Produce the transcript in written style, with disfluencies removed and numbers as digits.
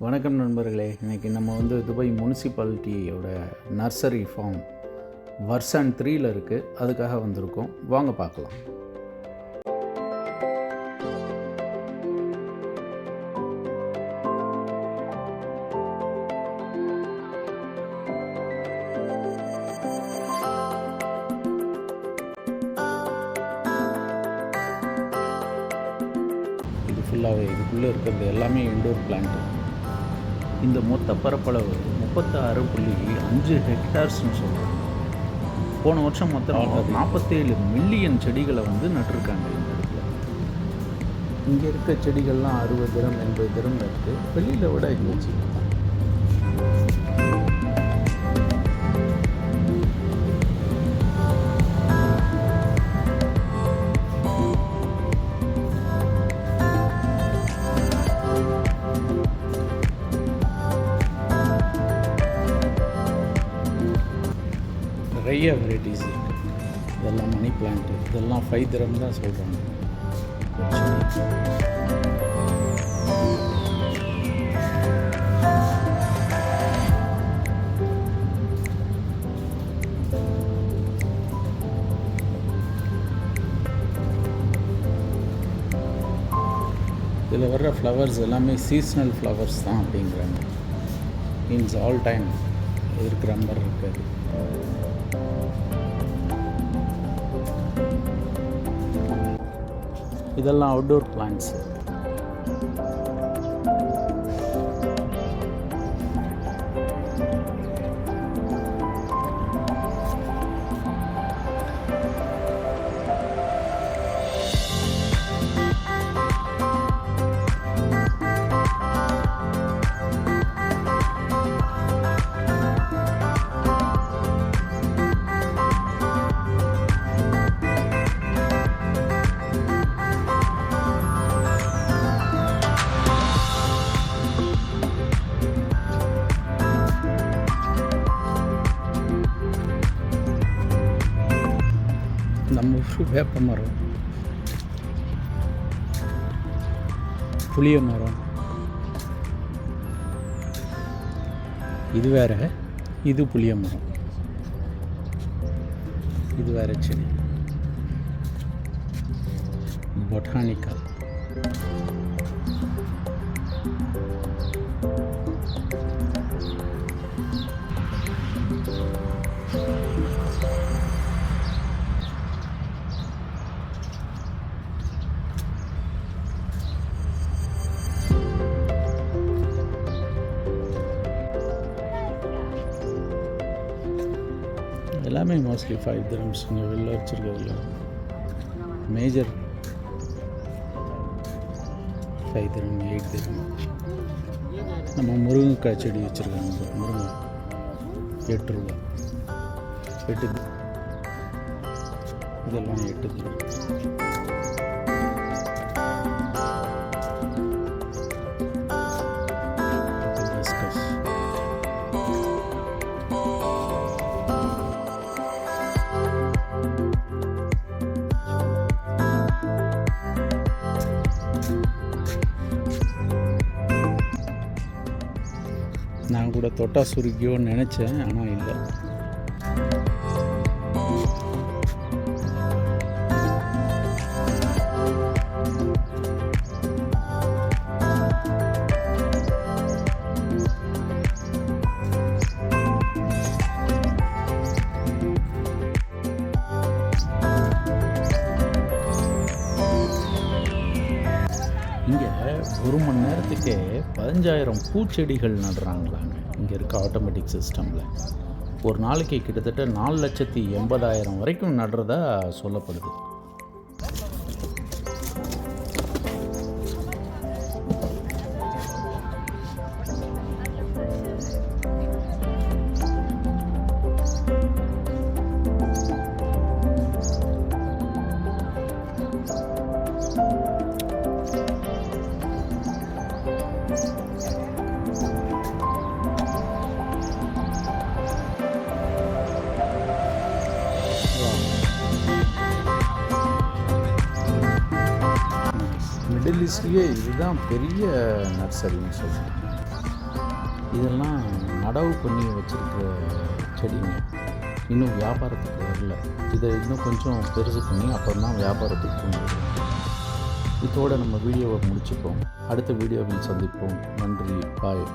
வணக்கம் நண்பர்களே. இன்றைக்கி நம்ம துபாய் முனிசிபாலிட்டியோட நர்சரி ஃபார்ம் வெர்ஷன் 3ல் இருக்குது. அதுக்காக வந்திருக்கோம். வாங்க பார்க்கலாம். இது ஃபுல்லாகவே இதுக்குள்ளே இருக்கிறது எல்லாமே இன்டோர் பிளான்ட்டு. இந்த மொத்த பரப்பளவு 36.5 ஹெக்டார்ஸ்னு சொல்கிறாங்க. போன வருஷம் மொத்தம் 47 மில்லியன் செடிகளை நட்டிருக்காங்க இந்த இடத்துல. இங்கே இருக்க செடிகள்லாம் 60 திரம் 80 திரம் இருக்குது. வெளியில் விட இங்கே சீப் தான். நிறைய வெரைட்டிஸ் இருக்குது. இதெல்லாம் மணி பிளான்ட்டு. இதெல்லாம் 5 திரம் தான் சொல்கிறாங்க. இதில் வர்ற ஃப்ளவர்ஸ் எல்லாமே சீஸ்னல் ஃப்ளவர்ஸ் தான் அப்படிங்கிறாங்க. மீன்ஸ் ஆல் டைம் இருக்கிற மாதிரி இருக்காது. இதெல்லாம் அவுட்டோர் பிளான்ட்ஸ். நம்ம ஊர் வேப்ப மரம், புளிய மரம், இது வேற. இது புளிய மரம், இது வேற செடி. பொட்டானிக்கா. எல்லாமே மோஸ்ட்லி 5 திரம்ஸ். இங்கே வெளில வச்சுருக்கிறதுல மேஜர் 5 திரம் 8 திரம். நம்ம முருங்கைக்காய் செடி வச்சுருக்காங்க. முருங்கை 8 ரூபா. 8 இதெல்லாம் 8 திரம். நான் கூட தொட்டா சுருக்கியோன்னு நினச்சேன், ஆனால் இல்லை. இங்கே 1 மணி நேரத்துக்கே 15,000 பூச்செடிகள் நடுறாங்களாங்க. இங்கே இருக்க ஆட்டோமேட்டிக் சிஸ்டமில் ஒரு நாளைக்கு கிட்டத்தட்ட 4,80,000 வரைக்கும் நடுறதா சொல்லப்படுது. மிடில் ஈஸ்ட்லேயே இதுதான் பெரிய நர்சரின்னு சொல்லுவேன். இதெல்லாம் நடவு பண்ணி வச்சுருக்கிற செடிங்க, இன்னும் வியாபாரத்துக்கு வரல. இதை இன்னும் கொஞ்சம் பெருசு பண்ணி அப்புறம் தான் வியாபாரத்துக்கு கொண்டு வருவோம். இதோடு நம்ம வீடியோவை முடிச்சுப்போம். அடுத்த வீடியோவில் சந்திப்போம். நன்றி. பாய்.